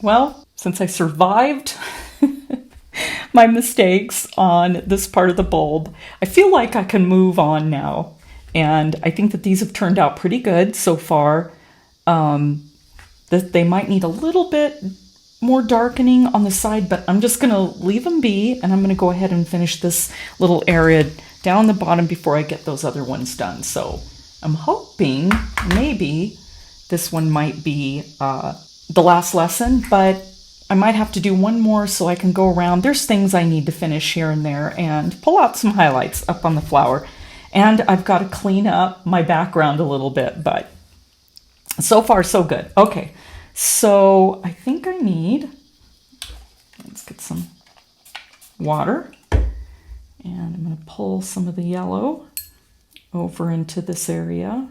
Well, since I survived my mistakes on this part of the bulb, I feel like I can move on now. And I think that these have turned out pretty good so far. That they might need a little bit more darkening on the side, but I'm just going to leave them be, and I'm going to go ahead and finish this little area down the bottom before I get those other ones done. So I'm hoping maybe this one might be the last lesson, but I might have to do one more so I can go around. There's things I need to finish here and there and pull out some highlights up on the flower. And I've got to clean up my background a little bit, but so far so good. Okay, so I think I need, let's get some water, and I'm going to pull some of the yellow over into this area.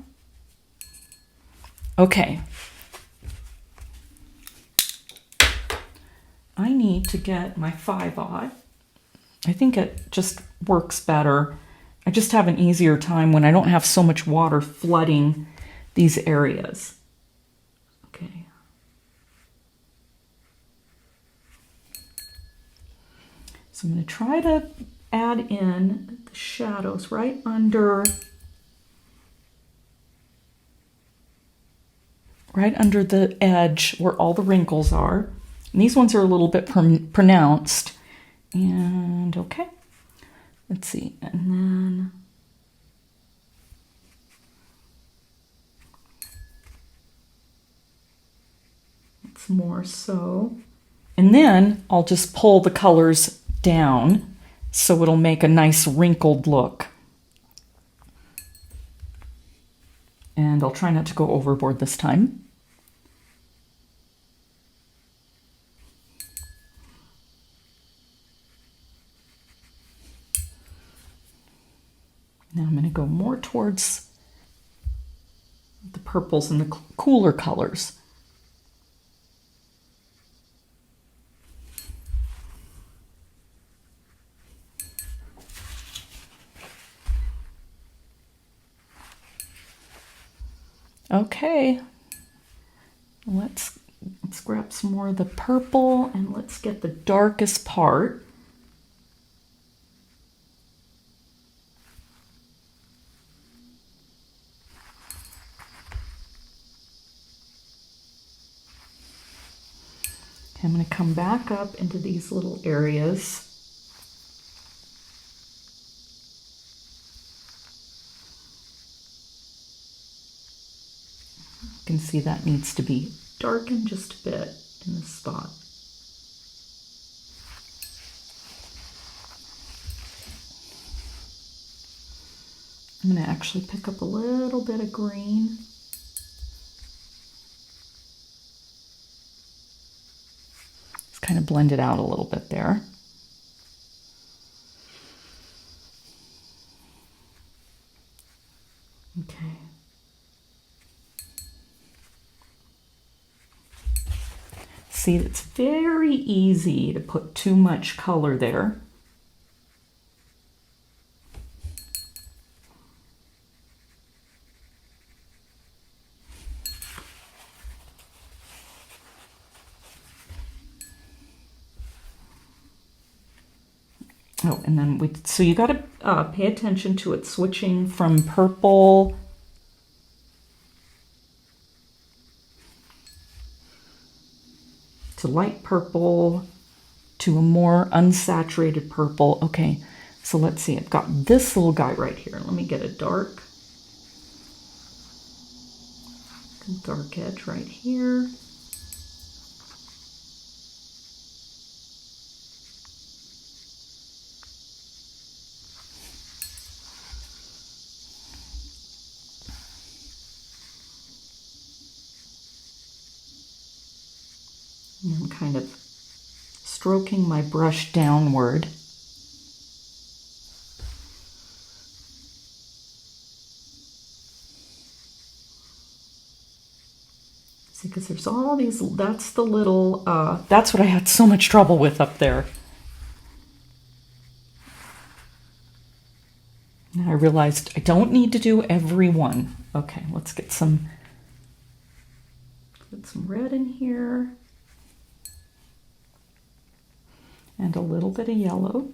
Okay. I need to get my 5-aught. I think it just works better. I just have an easier time when I don't have so much water flooding these areas. Okay. So I'm going to try to add in the shadows right under the edge where all the wrinkles are. And these ones are a little bit pronounced. And okay, let's see. And then it's more so. And then I'll just pull the colors down so it'll make a nice wrinkled look. And I'll try not to go overboard this time. Now I'm going to go more towards the purples and the cooler colors. Okay, let's grab some more of the purple and let's get the darkest part. I'm going to come back up into these little areas. You can see that needs to be darkened just a bit in this spot. I'm going to actually pick up a little bit of green. Kind of blend it out a little bit there. Okay. See, it's very easy to put too much color there. Oh, and then so you got to pay attention to it switching from purple to light purple to a more unsaturated purple. Okay, so let's see. I've got this little guy right here. Let me get a dark edge right here. And I'm kind of stroking my brush downward. See, because there's all these, that's the little, that's what I had so much trouble with up there. And I realized I don't need to do every one. Okay, let's get some red in here. and a little bit of yellow.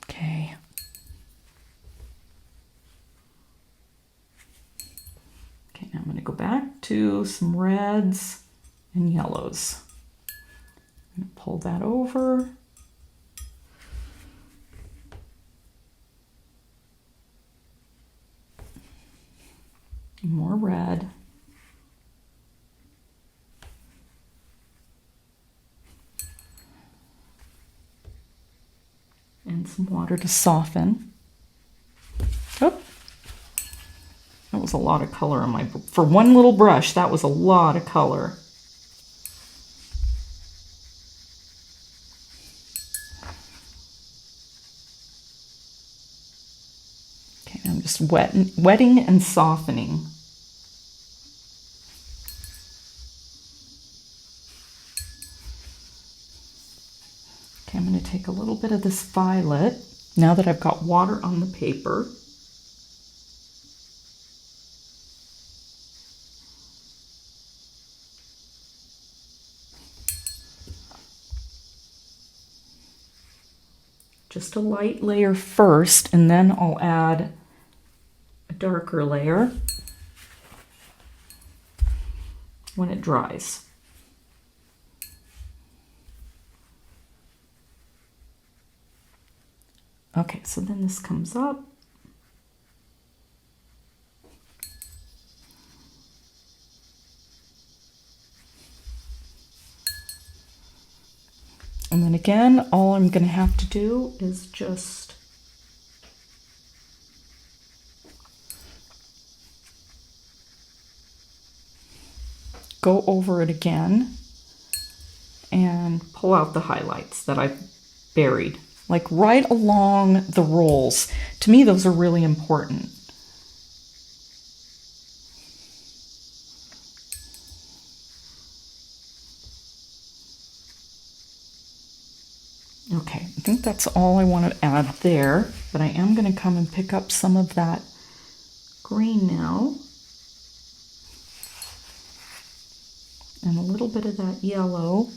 Okay. Okay, now I'm going to go back to some reds and yellows. I'm going to pull that over. More red. And some water to soften. Oh, that was a lot of color on my, for one little brush, that was a lot of color. Okay, I'm just wetting and softening. Okay, I'm going to take a little bit of this violet, now that I've got water on the paper. Just a light layer first, and then I'll add a darker layer when it dries. Okay, so then this comes up. And then again, all I'm going to have to do is just go over it again and pull out the highlights that I've buried, like right along the rolls. To me, those are really important. Okay, I think that's all I want to add there, but I am going to come and pick up some of that green now, and a little bit of that yellow.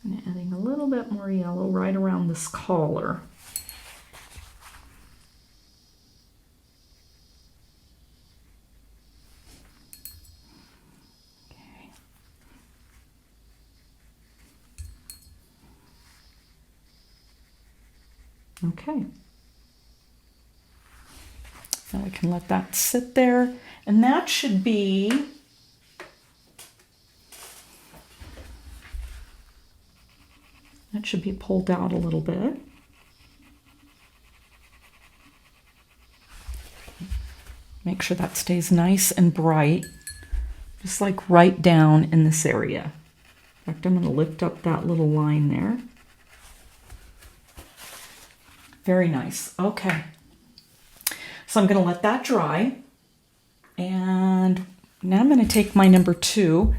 And adding a little bit more yellow right around this collar. Okay. Okay. Now I can let that sit there, and that should be pulled out a little bit. Make sure that stays nice and bright, just like right down in this area. In fact, I'm going to lift up that little line there. Very nice. Okay. So I'm going to let that dry. And now I'm going to take my number 2.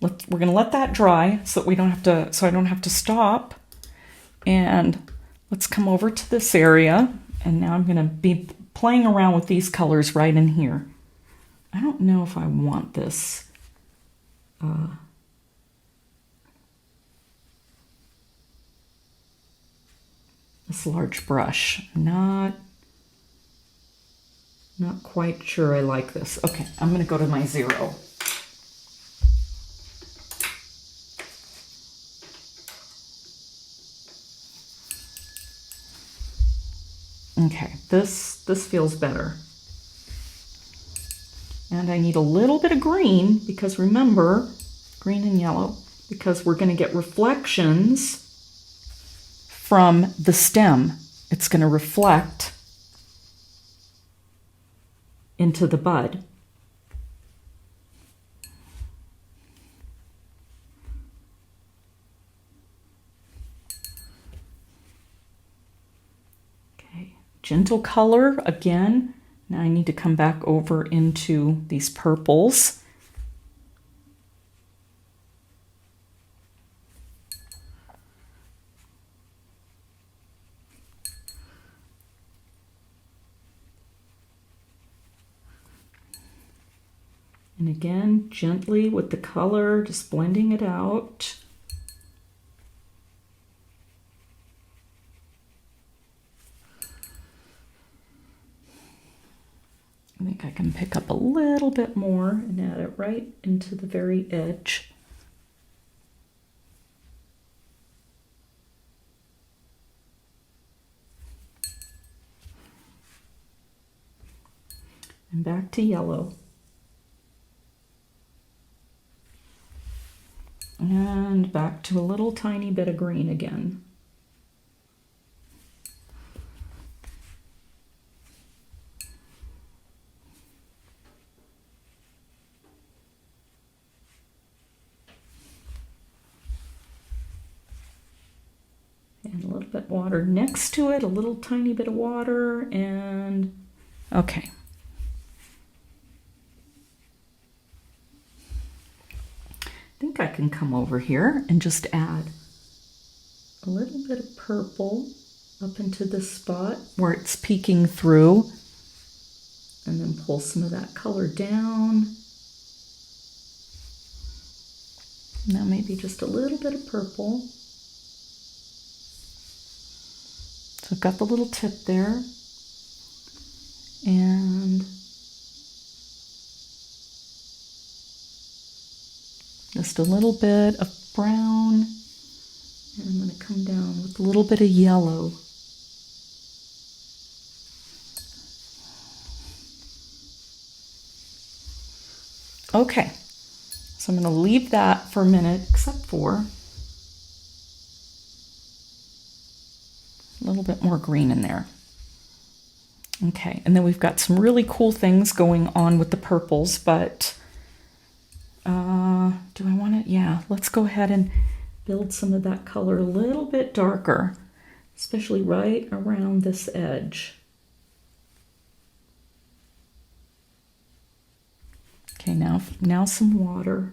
We're going to let that dry so that we don't have to, so I don't have to stop. And let's come over to this area. And now I'm going to be playing around with these colors right in here. I don't know if I want this. This large brush. Not quite sure I like this. Okay, I'm going to go to my 0. Okay, this feels better. And I need a little bit of green, because remember, green and yellow, because we're going to get reflections from the stem. It's going to reflect into the bud. Okay. gentle color again. Now I need to come back over into these purples. And again, gently with the color, just blending it out. I think I can pick up a little bit more and add it right into the very edge. And back to yellow. And back to a little tiny bit of green again. And a little bit water next to it, a little tiny bit of water, and okay. I think I can come over here and just add a little bit of purple up into this spot where it's peeking through, and then pull some of that color down. Now maybe just a little bit of purple. So I've got the little tip there, and just a little bit of brown, and I'm going to come down with a little bit of yellow. Okay, so I'm going to leave that for a minute, except for a little bit more green in there. Okay, and then we've got some really cool things going on with the purples, but do I want to? Yeah, let's go ahead and build some of that color a little bit darker, especially right around this edge. Okay, now some water.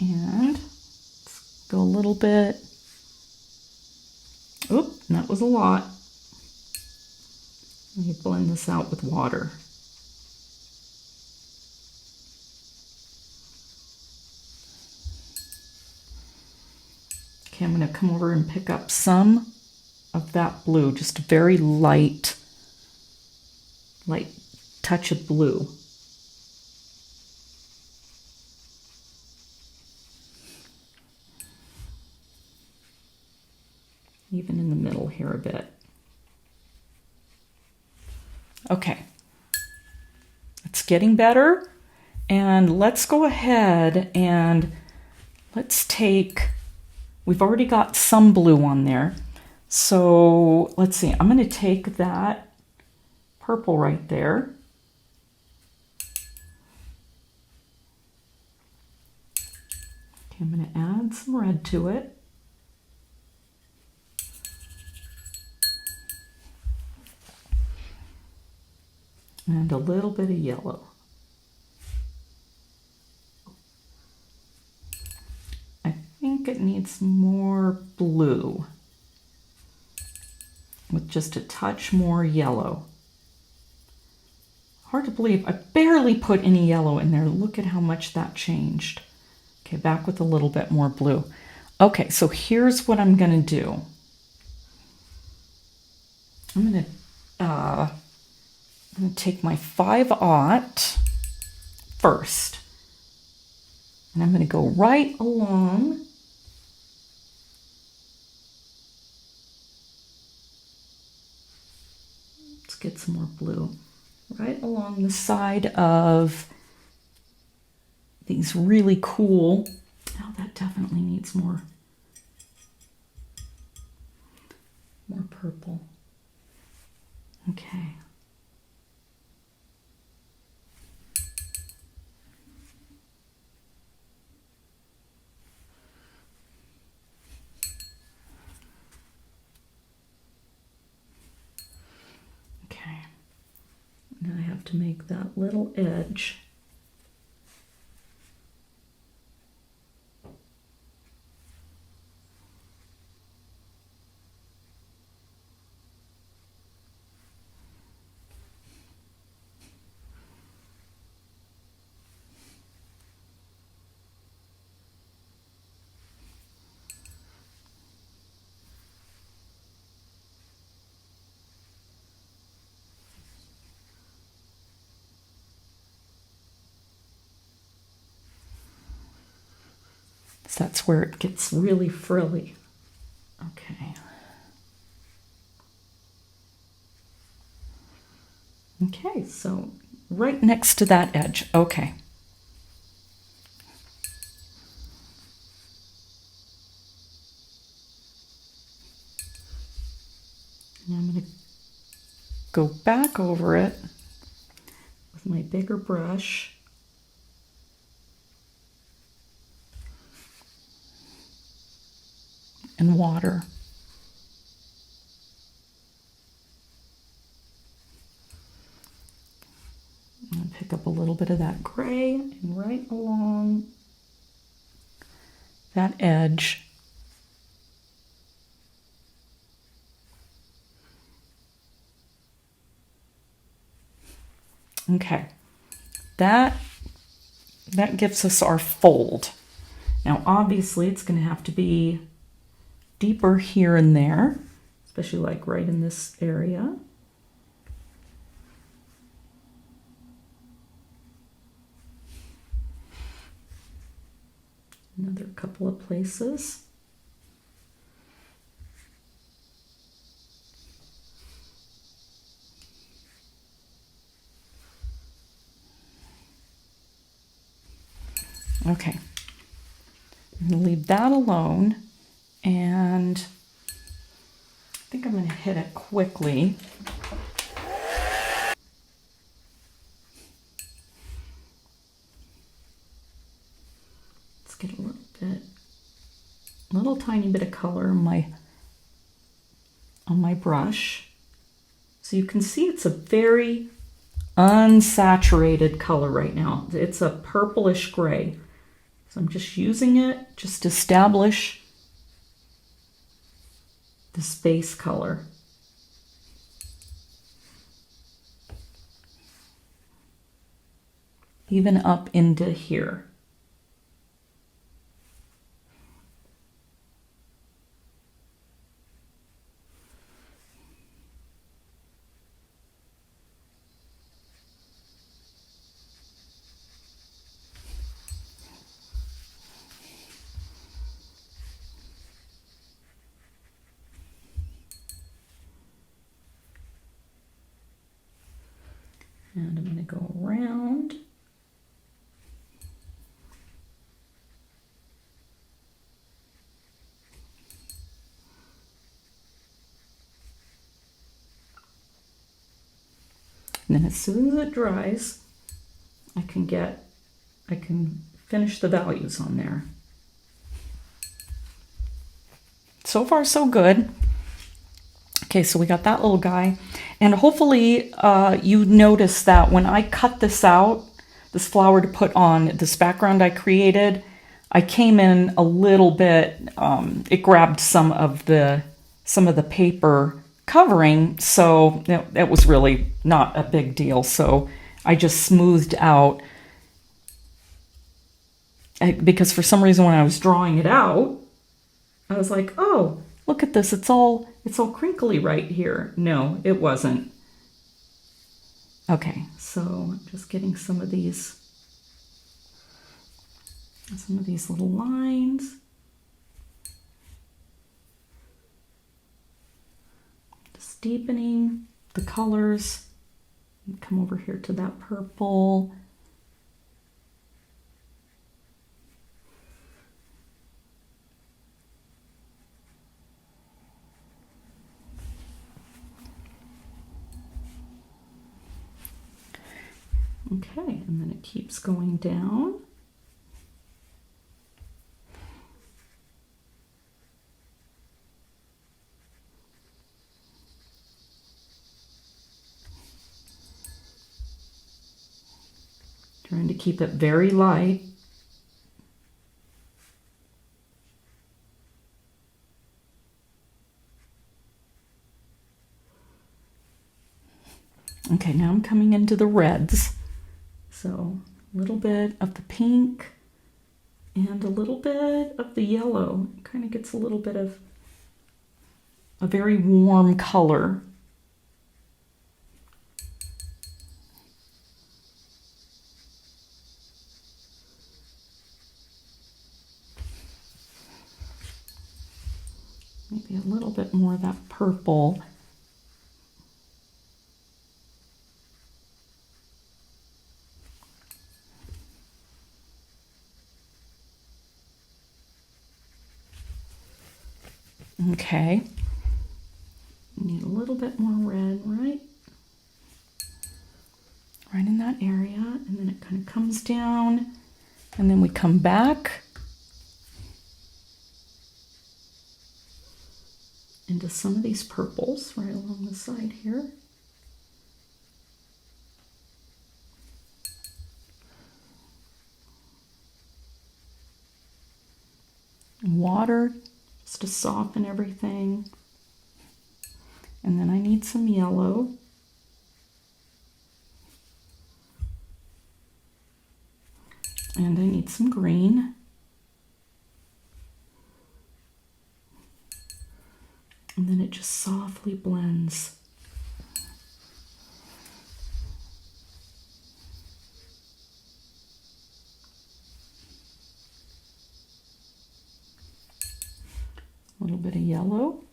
And let's go a little bit. Oop, that was a lot. Let me blend this out with water. Okay, I'm going to come over and pick up some of that blue, just a very light touch of blue. Even in the middle here a bit. Okay, it's getting better, and let's go ahead and let's take, we've already got some blue on there, so let's see, I'm going to take that purple right there, okay, I'm going to add some red to it. And a little bit of yellow. I think it needs more blue with just a touch more yellow. Hard to believe, I barely put any yellow in there. Look at how much that changed. Okay, back with a little bit more blue. Okay, so here's what I'm gonna do. I'm gonna take my 5/0 first, and I'm going to go right along let's get some more blue, right along the side of these really cool, oh, that definitely needs more purple. Okay. Okay. Now I have to make that little edge. So that's where it gets really frilly. Okay. Okay, so right next to that edge. Okay. Now I'm going to go back over it with my bigger brush. And water. And pick up a little bit of that gray and right along that edge. Okay, that gives us our fold. Now obviously it's going to have to be deeper here and there, especially like right in this area. Another couple of places. Okay, I'm going to leave that alone, and I think I'm going to hit it quickly. Let's get a little tiny bit of color on my brush. So you can see it's a very unsaturated color right now. It's a purplish gray. So I'm just using it just to establish this base color. Even up into here. And I'm going to go around. And then as soon as it dries, I can finish the values on there. So far, so good. Okay, so we got that little guy. And hopefully you notice that when I cut this out, this flower to put on this background I created, I came in a little bit, it grabbed some of the paper covering, so that was really not a big deal. So I just smoothed out, because for some reason when I was drawing it out, I was like, oh, look at this, it's all crinkly right here. No, it wasn't. Okay, so I'm just getting some of these little lines. Just deepening the colors. Come over here to that purple. Okay, and then it keeps going down. Trying to keep it very light. Okay, now I'm coming into the reds. So a little bit of the pink and a little bit of the yellow. It kind of gets a little bit of a very warm color. Maybe a little bit more of that purple. Okay. Need a little bit more red, right? Right in that area, and then it kind of comes down, and then we come back into some of these purples right along the side here. Water just to soften everything. And then I need some yellow. And I need some green. And then it just softly blends. A little bit of yellow.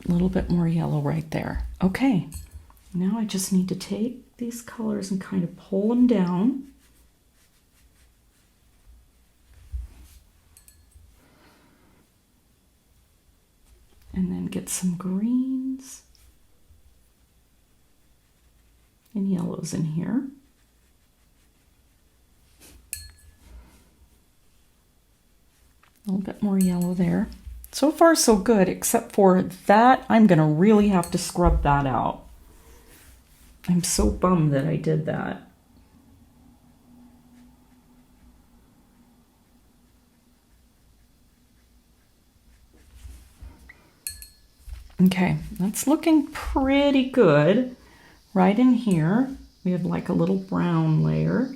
A little bit more yellow right there. Okay, now I just need to take these colors and kind of pull them down. And then get some greens and yellows in here. A little bit more yellow there. So far so good, except for that I'm going to really have to scrub that out. I'm so bummed that I did that. Okay, that's looking pretty good. Right in here, we have like a little brown layer.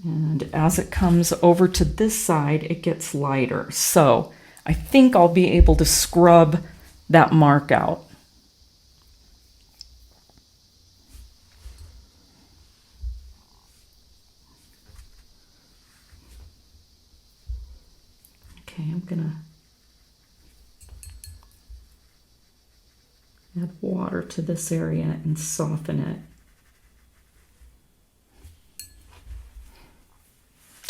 And as it comes over to this side, it gets lighter. So I think I'll be able to scrub that mark out. Okay, I'm gonna add water to this area and soften it.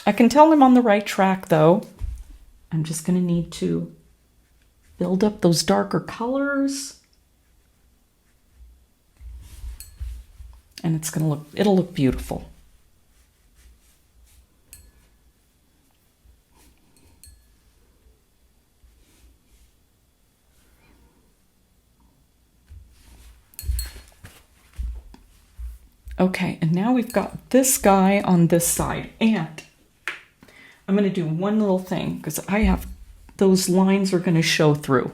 I can tell I'm on the right track though. I'm just going to need to build up those darker colors. And it's going to it'll look beautiful. Okay, and now we've got this guy on this side, and I'm going to do one little thing because I have those lines are going to show through.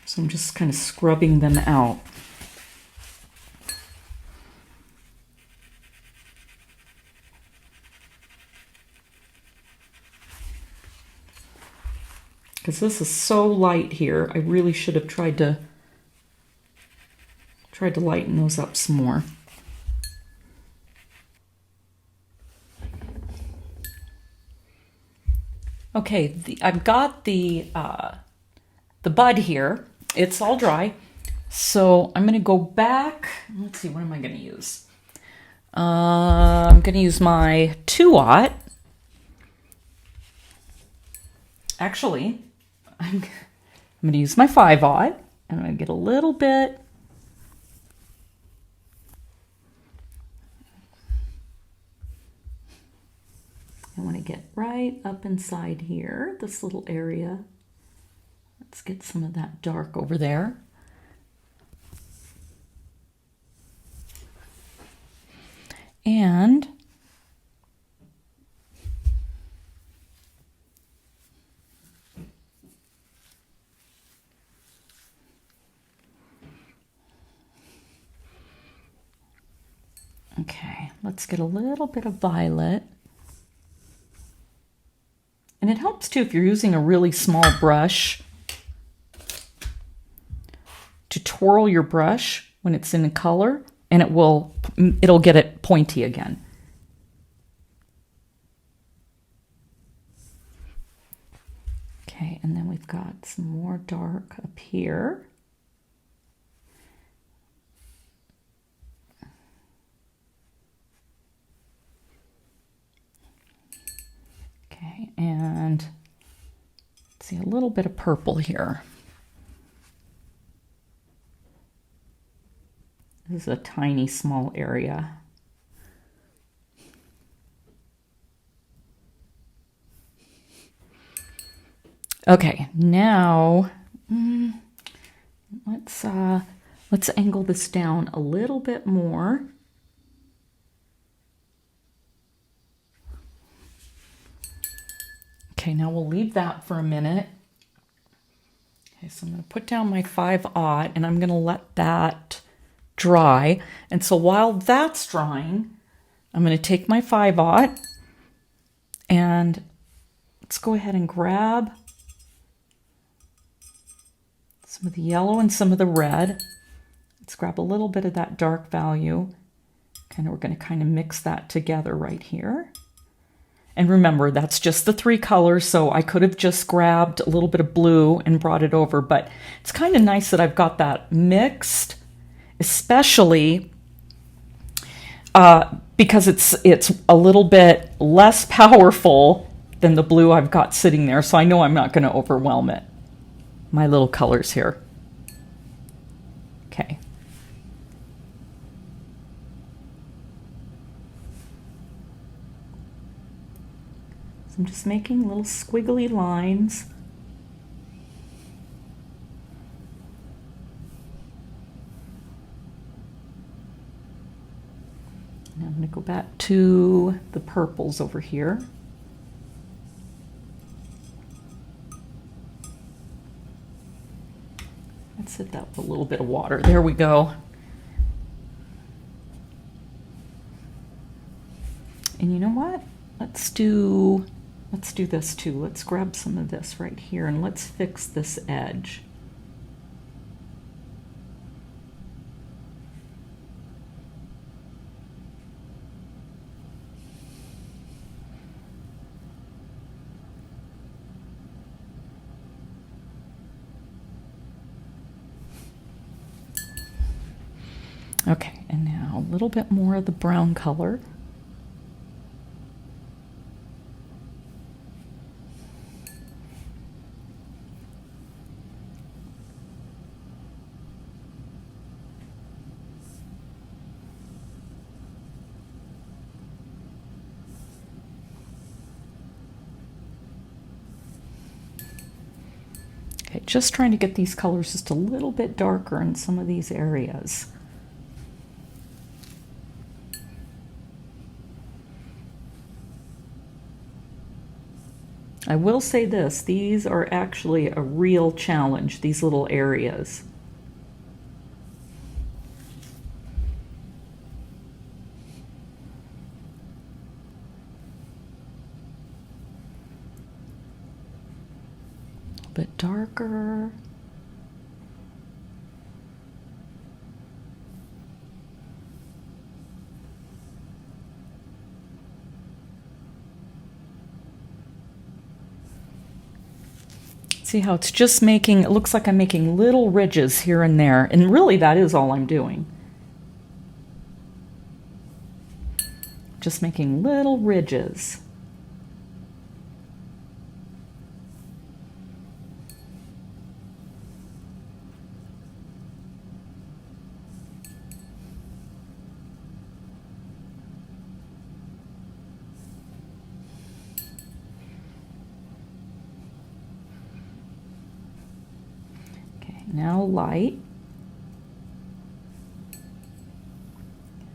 So I'm just kind of scrubbing them out. Because this is so light here, I really should have tried to lighten those up some more. Okay, I've got the bud here. It's all dry. So I'm going to go back. Let's see, what am I going to use? I'm going to use my 2-aught. Actually, I'm going to use my 5-aught. And I'm going to get a little bit. I want to get right up inside here, this little area. Let's get some of that dark over there. And okay, let's get a little bit of violet. And it helps too if you're using a really small brush to twirl your brush when it's in color, and it'll get it pointy again. Okay, and then we've got some more dark up here. Okay, and let's see, a little bit of purple here. This is a tiny, small area. Okay, now let's angle this down a little bit more. Okay, now we'll leave that for a minute. Okay, so I'm going to put down my 5-aught and I'm going to let that dry. And so while that's drying, I'm going to take my 5-aught and let's go ahead and grab some of the yellow and some of the red. Let's grab a little bit of that dark value. And we're going to kind of mix that together right here. And remember, that's just the 3 colors, so I could have just grabbed a little bit of blue and brought it over, but it's kind of nice that I've got that mixed, especially because it's a little bit less powerful than the blue I've got sitting there, so I know I'm not going to overwhelm it. My little colors here. Okay. So I'm just making little squiggly lines. Now I'm going to go back to the purples over here. Let's hit that with a little bit of water. There we go. And you know what? Let's do this too. Let's grab some of this right here and let's fix this edge. Okay, and now a little bit more of the brown color. Okay, just trying to get these colors just a little bit darker in some of these areas. I will say this, these are actually a real challenge, these little areas. A bit darker. See, See how it's just making, it looks like I'm making little ridges here and there, and really that is all I'm doing. Just making little ridges. Now light.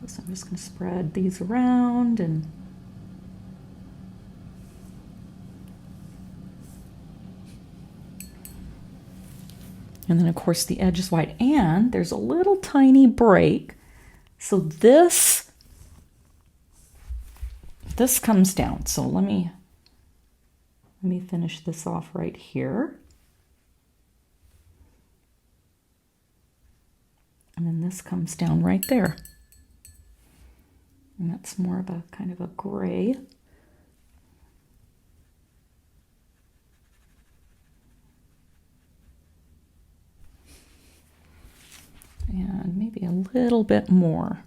So I'm just going to spread these around and then of course the edge is white, and there's a little tiny break. So this comes down. So let me finish this off right here. And then this comes down right there. And that's more of a kind of a gray. And maybe a little bit more.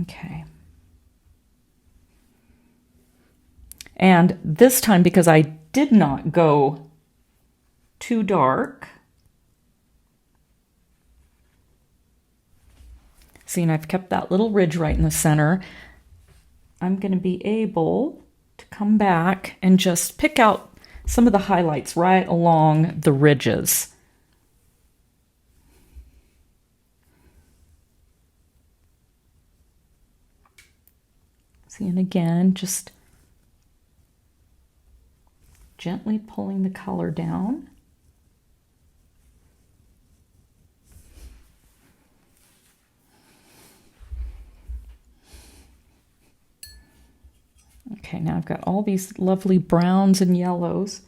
Okay. And this time, because I did not go too dark, see, and I've kept that little ridge right in the center, I'm going to be able to come back and just pick out some of the highlights right along the ridges. See, and again, just gently pulling the color down. Okay, now I've got all these lovely browns and yellows.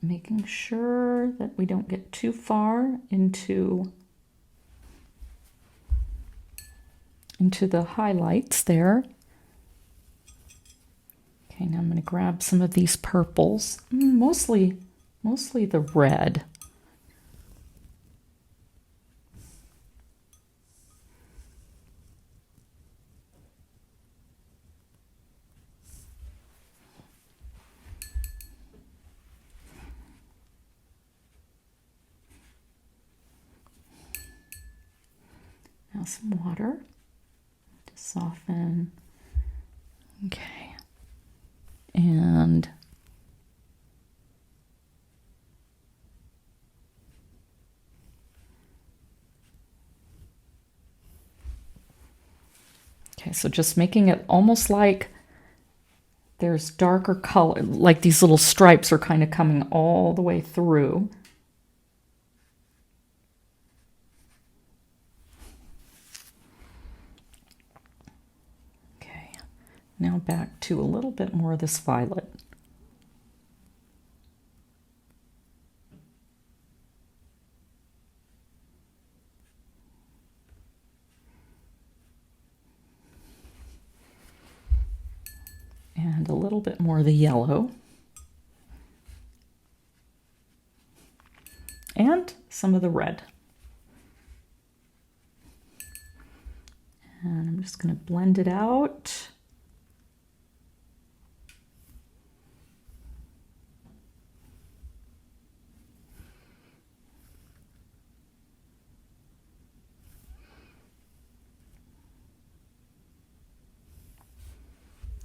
Making sure that we don't get too far into the highlights there. Okay, now I'm going to grab some of these purples, mostly the red. Now some water to soften. Okay. And okay, so just making it almost like there's darker color, like these little stripes are kind of coming all the way through. Now back to a little bit more of this violet. And a little bit more of the yellow. And some of the red. And I'm just going to blend it out.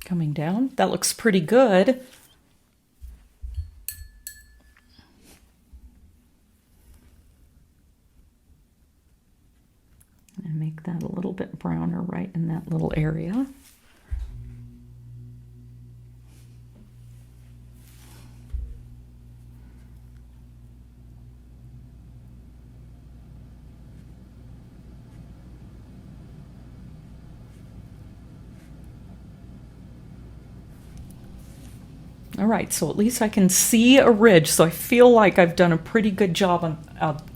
Coming down. That looks pretty good. And make that a little bit browner right in that little area. All right, so at least I can see a ridge, so I feel like I've done a pretty good job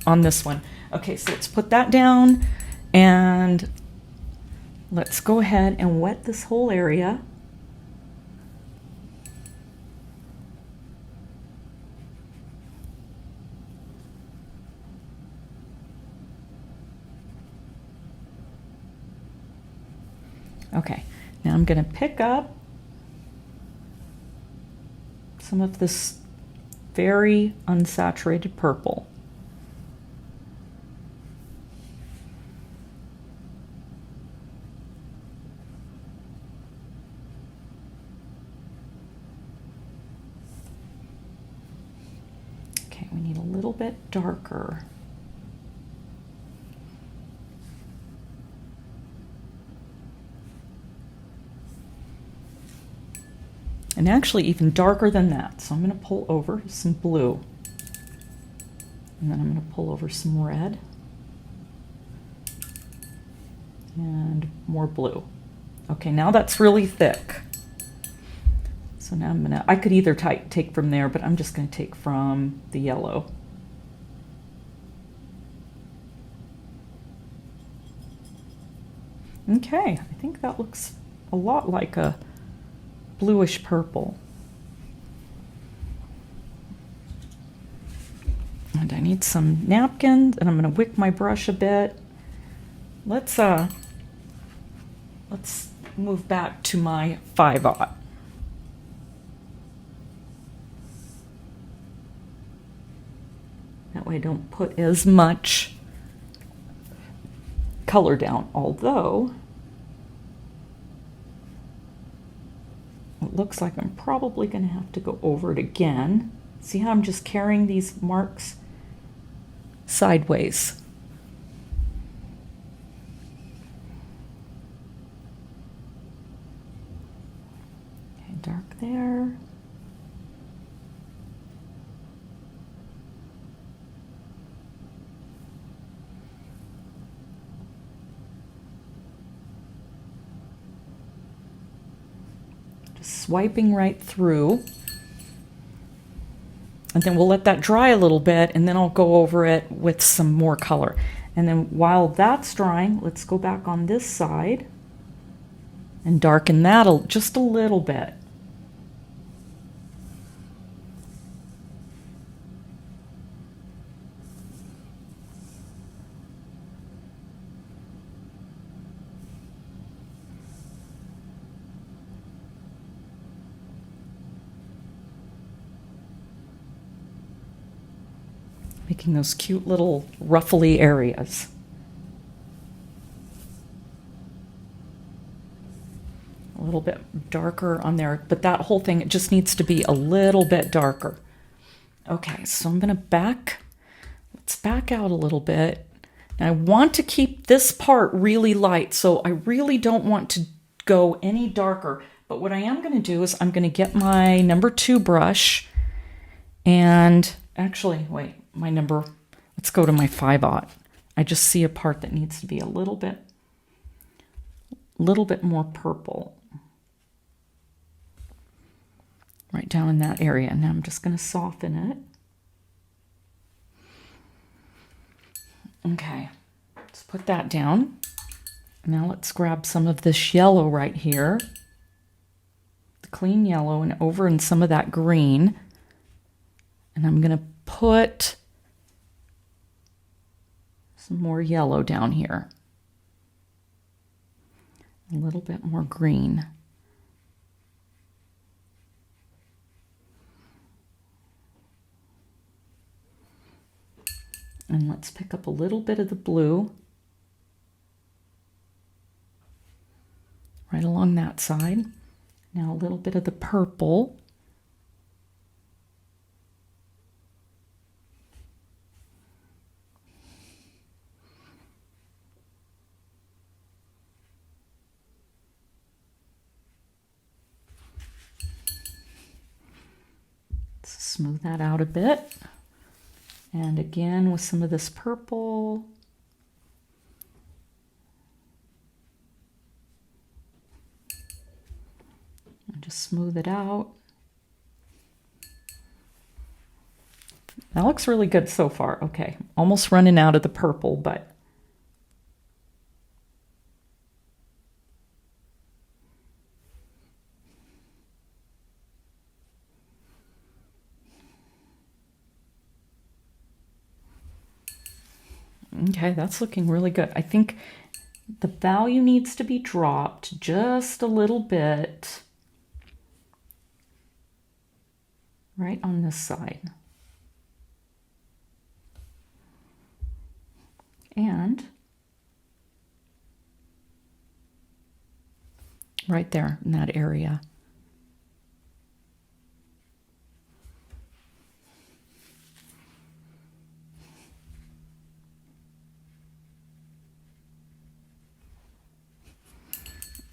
on this one. Okay, so let's put that down, and let's go ahead and wet this whole area. Okay, now I'm going to pick up some of this very unsaturated purple. Okay, we need a little bit darker. And actually even darker than that. So I'm going to pull over some blue. And then I'm going to pull over some red. And more blue. Okay, now that's really thick. So now I'm going to, I could either take from there, but I'm just going to take from the yellow. Okay, I think that looks a lot like a bluish purple. And I need some napkins, and I'm going to wick my brush a bit. Let's move back to my 5/0. That way I don't put as much color down, although it looks like I'm probably going to have to go over it again. See how I'm just carrying these marks sideways. Okay, dark there. Swiping right through, and then we'll let that dry a little bit, and then I'll go over it with some more color. And then while that's drying, let's go back on this side and darken that just a little bit. Making those cute little ruffly areas. A little bit darker on there, but that whole thing, it just needs to be a little bit darker. Okay, so I'm gonna let's back out a little bit. And I want to keep this part really light, so I really don't want to go any darker. But what I am gonna do is I'm gonna get my number 2 brush, and actually, wait, let's go to my 5/0. I just see a part that needs to be a little bit more purple. Right down in that area. And now I'm just going to soften it. Okay, let's put that down. Now let's grab some of this yellow right here, the clean yellow, and over in some of that green. And I'm going to put some more yellow down here. A little bit more green. And let's pick up a little bit of the blue right along that side. Now a little bit of the purple. Let's smooth that out a bit. And again with some of this purple. And just smooth it out. That looks really good so far. Okay, almost running out of the purple, but okay, that's looking really good. I think the value needs to be dropped just a little bit right on this side. And right there in that area.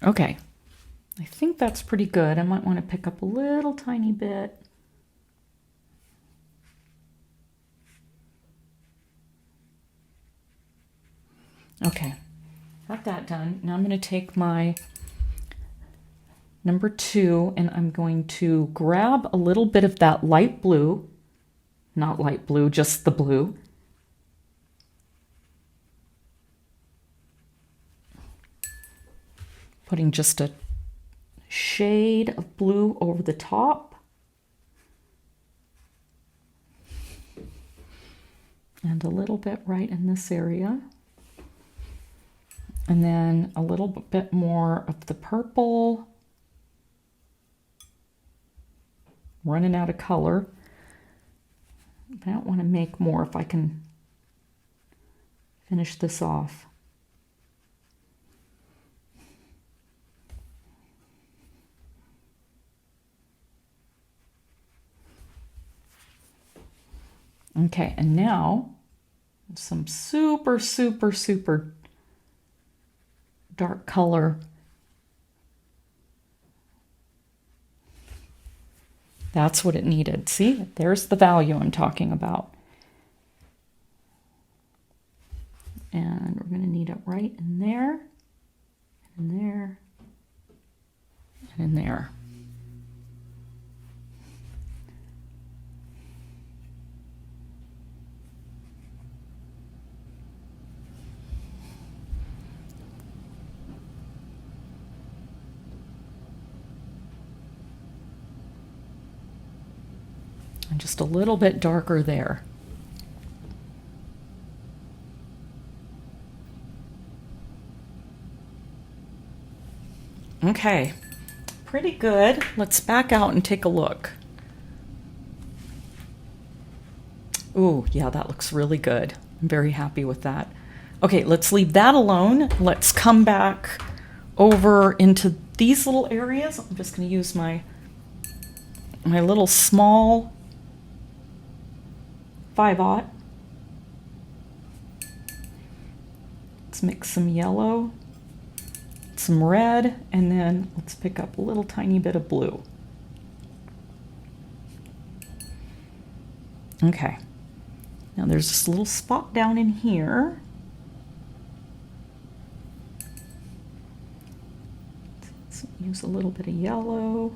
Okay, I think that's pretty good. I might want to pick up a little tiny bit. Okay, got that done. Now I'm going to take my number 2 and I'm going to grab a little bit of that light blue, not light blue, just the blue. Putting just a shade of blue over the top. And a little bit right in this area. And then a little bit more of the purple. Running out of color. I don't want to make more if I can finish this off. Okay, and now some super, super, super dark color. That's what it needed. See, there's the value I'm talking about. And we're going to need it right in there, and in there, and in there. And just a little bit darker there. Okay, pretty good. Let's back out and take a look. Ooh, yeah, that looks really good. I'm very happy with that. Okay, let's leave that alone. Let's come back over into these little areas. I'm just going to use my little small 5-aught. Let's mix some yellow, some red, and then let's pick up a little tiny bit of blue. Okay, now there's this little spot down in here. Let's use a little bit of yellow.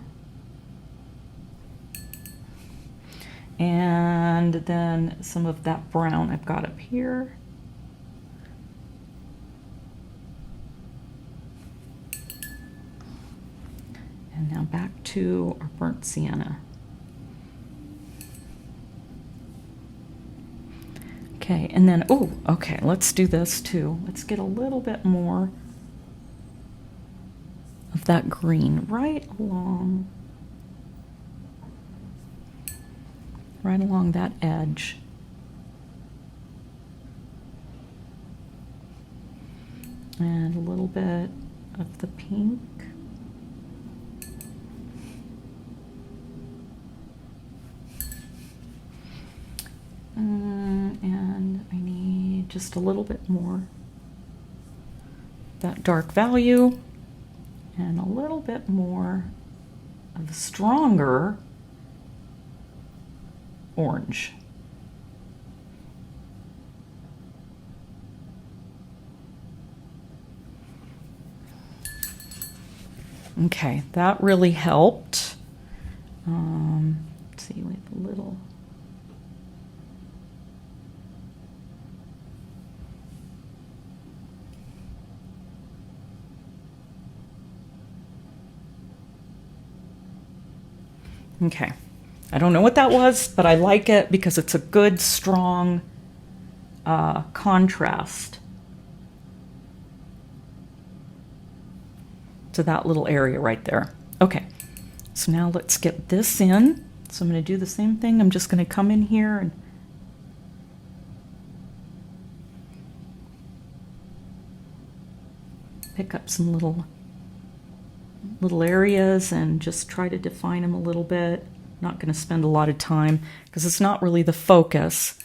And then some of that brown I've got up here. And now back to our burnt sienna. Okay, and then, oh, okay, let's do this too. Let's get a little bit more of that green right along that edge. And a little bit of the pink. And I need just a little bit more that dark value and a little bit more of the stronger orange. Okay, that really helped. Let's see, we have a little Okay. I don't know what that was, but I like it because it's a good, strong contrast to that little area right there. Okay, so now let's get this in. So I'm going to do the same thing. I'm just going to come in here and pick up some little areas and just try to define them a little bit. Not going to spend a lot of time because it's not really the focus,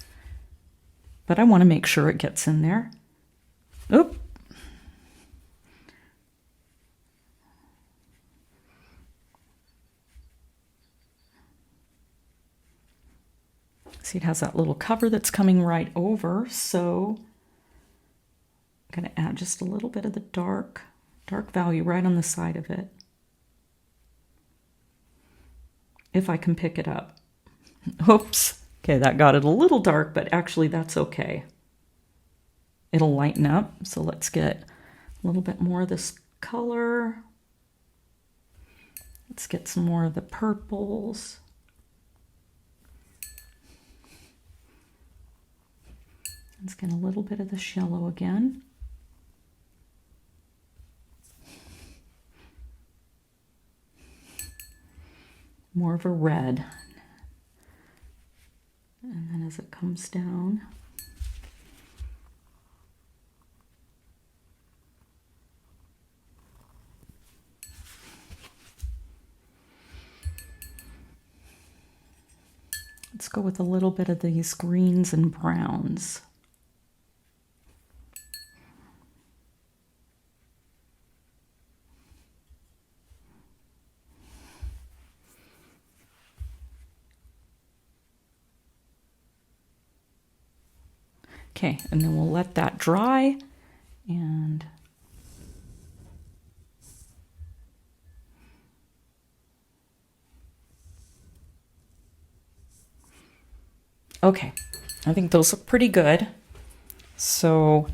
but I want to make sure it gets in there. Oop. See, it has that little cover that's coming right over, so I'm going to add just a little bit of the dark value right on the side of it, if I can pick it up. Oops. Okay, that got it a little dark, but actually that's okay. It'll lighten up, so let's get a little bit more of this color. Let's get some more of the purples. Let's get a little bit of this yellow again. More of a red. And then as it comes down, let's go with a little bit of these greens and browns. Okay, and then we'll let that dry, and okay, I think those look pretty good. So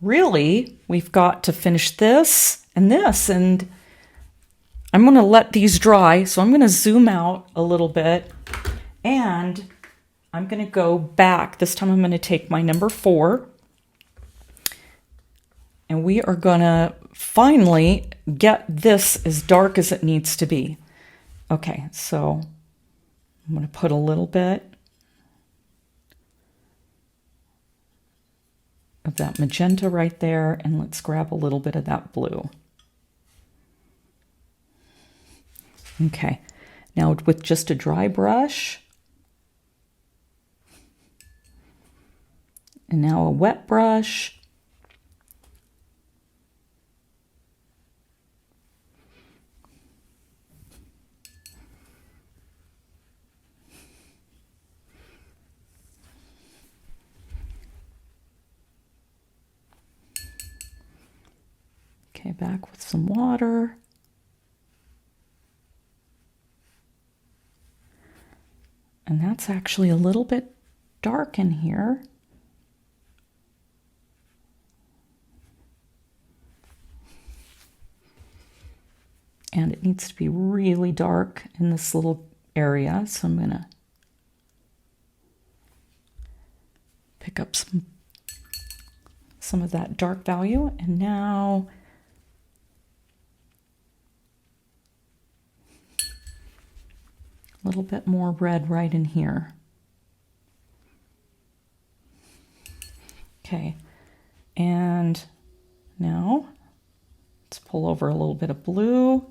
really, we've got to finish this, and I'm going to let these dry, so I'm going to zoom out a little bit, and I'm going to go back. This time I'm going to take my number 4, and we are going to finally get this as dark as it needs to be. Okay, so I'm going to put a little bit of that magenta right there, and let's grab a little bit of that blue. Okay, now with just a dry brush, and now a wet brush, okay, back with some water. And that's actually a little bit dark in here. And it needs to be really dark in this little area. So I'm going to pick up some of that dark value. And now a little bit more red right in here. Okay, and now let's pull over a little bit of blue.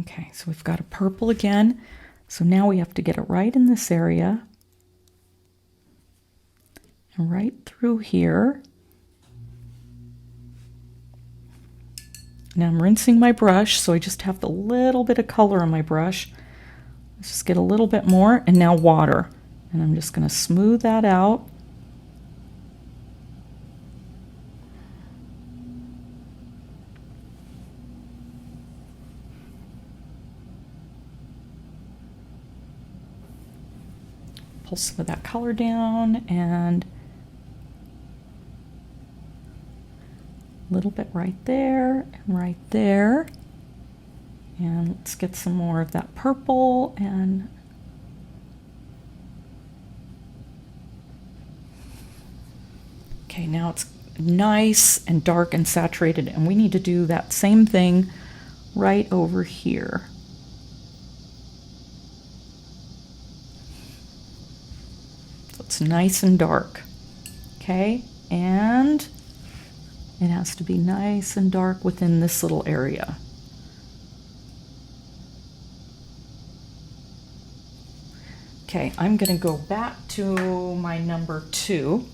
Okay, so we've got a purple again. So now we have to get it right in this area and right through here. Now I'm rinsing my brush, so I just have the little bit of color on my brush. Let's just get a little bit more, and now water. And I'm just going to smooth that out. Pull some of that color down, and a little bit right there and right there. And let's get some more of that purple and okay, now it's nice and dark and saturated, and we need to do that same thing right over here. So it's nice and dark. Okay, and it has to be nice and dark within this little area. Okay, I'm going to go back to my number 2.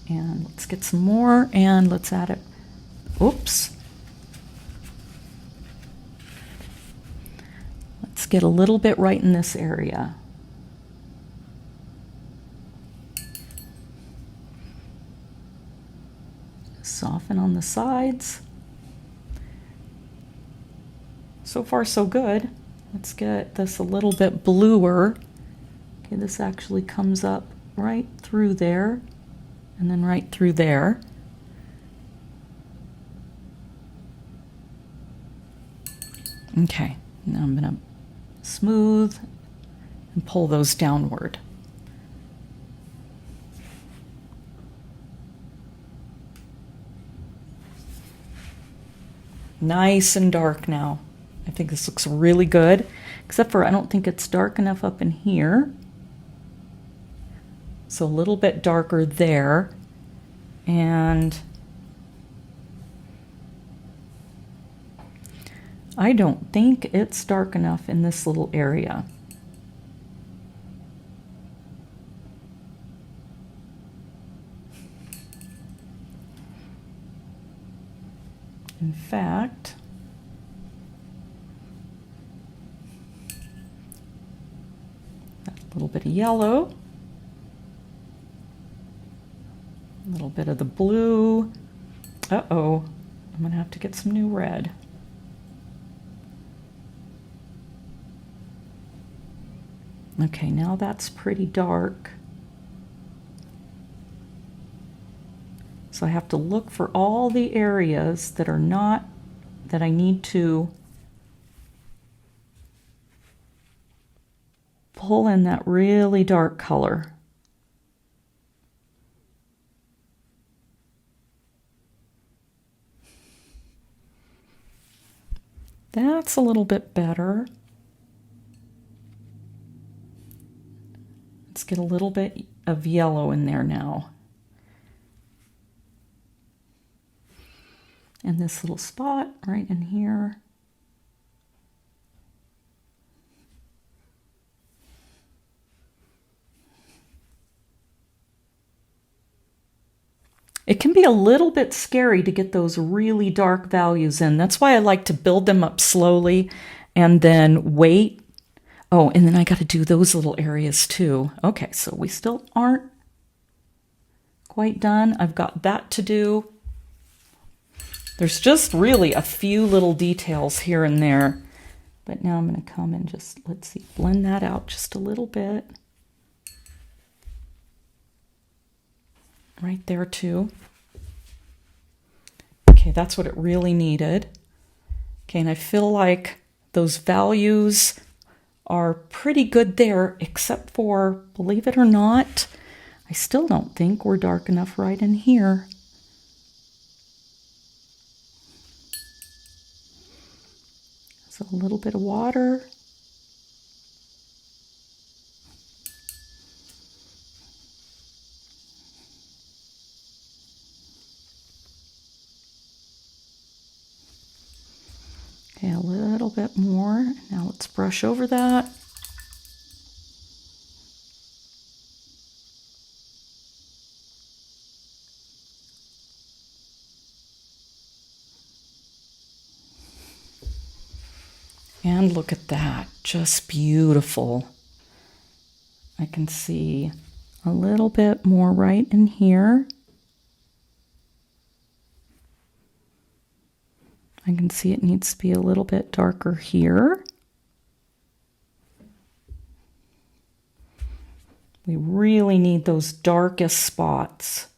And let's get some more, and let's add it. Oops. Let's get a little bit right in this area. Soften on the sides. So far, so good. Let's get this a little bit bluer. Okay, this actually comes up right through there, and then right through there. Okay, now I'm going to smooth and pull those downward. Nice and dark now. I think this looks really good, except for I don't think it's dark enough up in here. So a little bit darker there. And I don't think it's dark enough in this little area. In fact, a little bit of yellow, a little bit of the blue. Uh-oh, I'm going to have to get some new red. Okay, now that's pretty dark. So I have to look for all the areas that are not, that I need to pull in that really dark color. That's a little bit better. Let's get a little bit of yellow in there now. And this little spot right in here. It can be a little bit scary to get those really dark values in. That's why I like to build them up slowly and then wait. Oh, and then I got to do those little areas too. Okay, so we still aren't quite done. I've got that to do. There's just really a few little details here and there. But now I'm going to come and just, let's see, blend that out just a little bit. Right there too. Okay, that's what it really needed. Okay, and I feel like those values are pretty good there, except for, believe it or not, I still don't think we're dark enough right in here. So a little bit of water. Okay, a little bit more. Now let's brush over that. And look at that, just beautiful. I can see a little bit more right in here. I can see it needs to be a little bit darker here. We really need those darkest spots.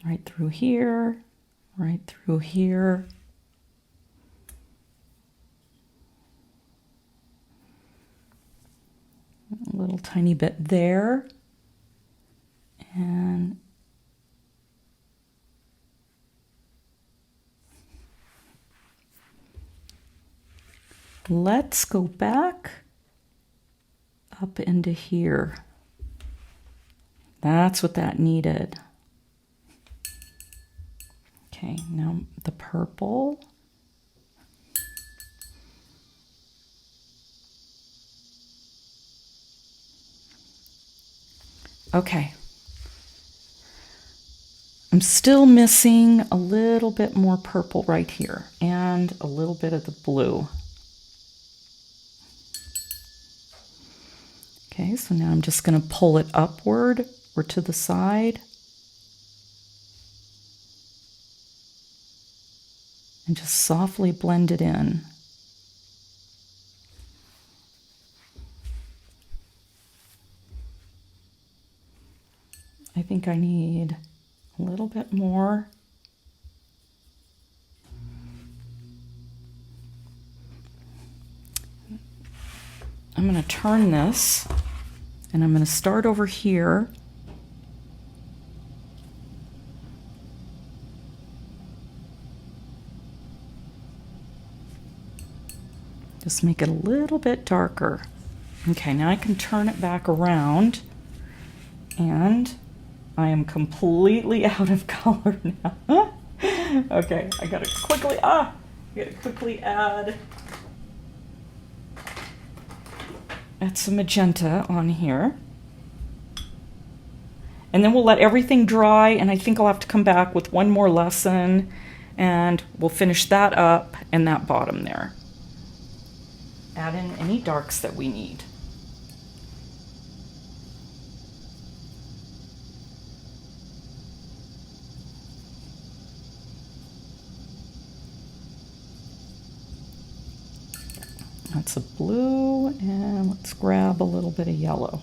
Right through here, right through here. A little tiny bit there. And let's go back up into here. That's what that needed. Okay, now the purple. Okay. I'm still missing a little bit more purple right here and a little bit of the blue. Okay, so now I'm just going to pull it upward or to the side. And just softly blend it in. I think I need a little bit more. I'm going to turn this and I'm going to start over here. Just make it a little bit darker. Okay, now I can turn it back around and I am completely out of color now. Okay, I gotta quickly add some magenta on here. And then we'll let everything dry, and I think I'll have to come back with one more lesson and we'll finish that up and that bottom there. Add in any darks that we need. That's a blue, and let's grab a little bit of yellow.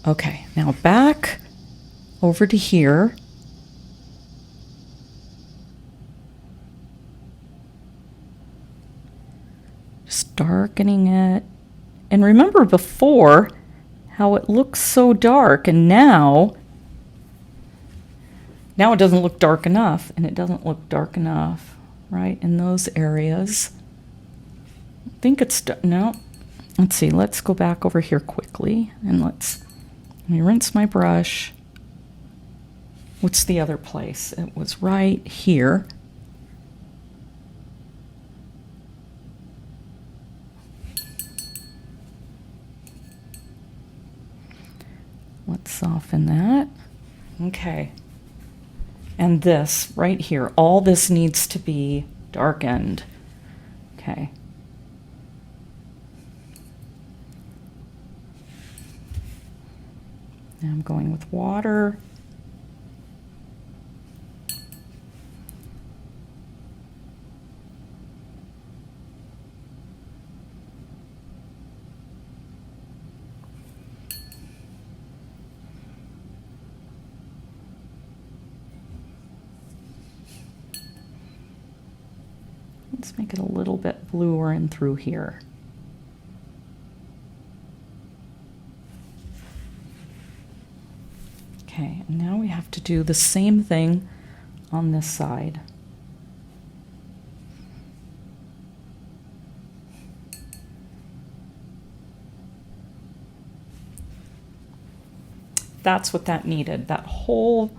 Okay, now back over to here. Just darkening it. And remember before how it looks so dark, and now it doesn't look dark enough, and it doesn't look dark enough. Right in those areas. I think it's no. Let's see. Let's go back over here quickly and let me rinse my brush. What's the other place? It was right here. Let's soften that. Okay. And this right here, all this needs to be darkened. Okay. Now I'm going with water. Let's make it a little bit bluer in through here. Okay, and now we have to do the same thing on this side. That's what that needed. That whole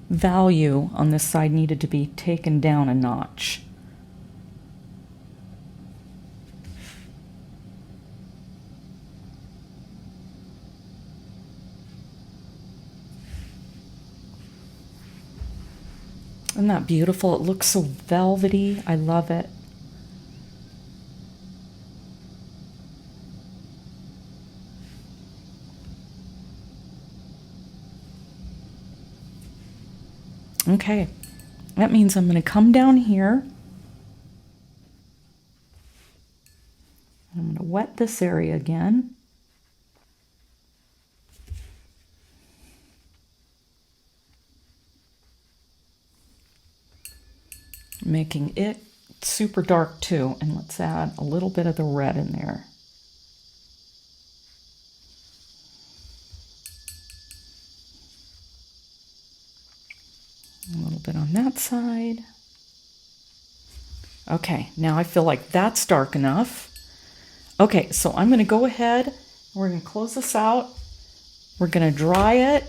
value on this side needed to be taken down a notch. Isn't that beautiful? It looks so velvety. I love it. Okay, that means I'm going to come down here. I'm going to wet this area again. Making it super dark too, and let's add a little bit of the red in there. A little bit on that side. Okay, now I feel like that's dark enough. Okay, so I'm going to go ahead, we're going to close this out, we're going to dry it,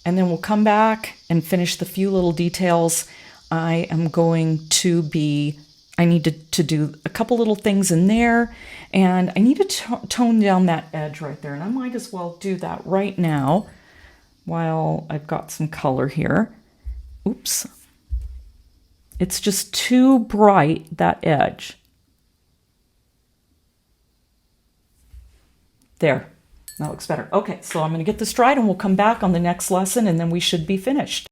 and then we'll come back and finish the few little details. I need to do a couple little things in there, and I need to tone down that edge right there, and I might as well do that right now while I've got some color here. Oops. It's just too bright, that edge. There, that looks better. Okay, so I'm going to get this dried and we'll come back on the next lesson and then we should be finished.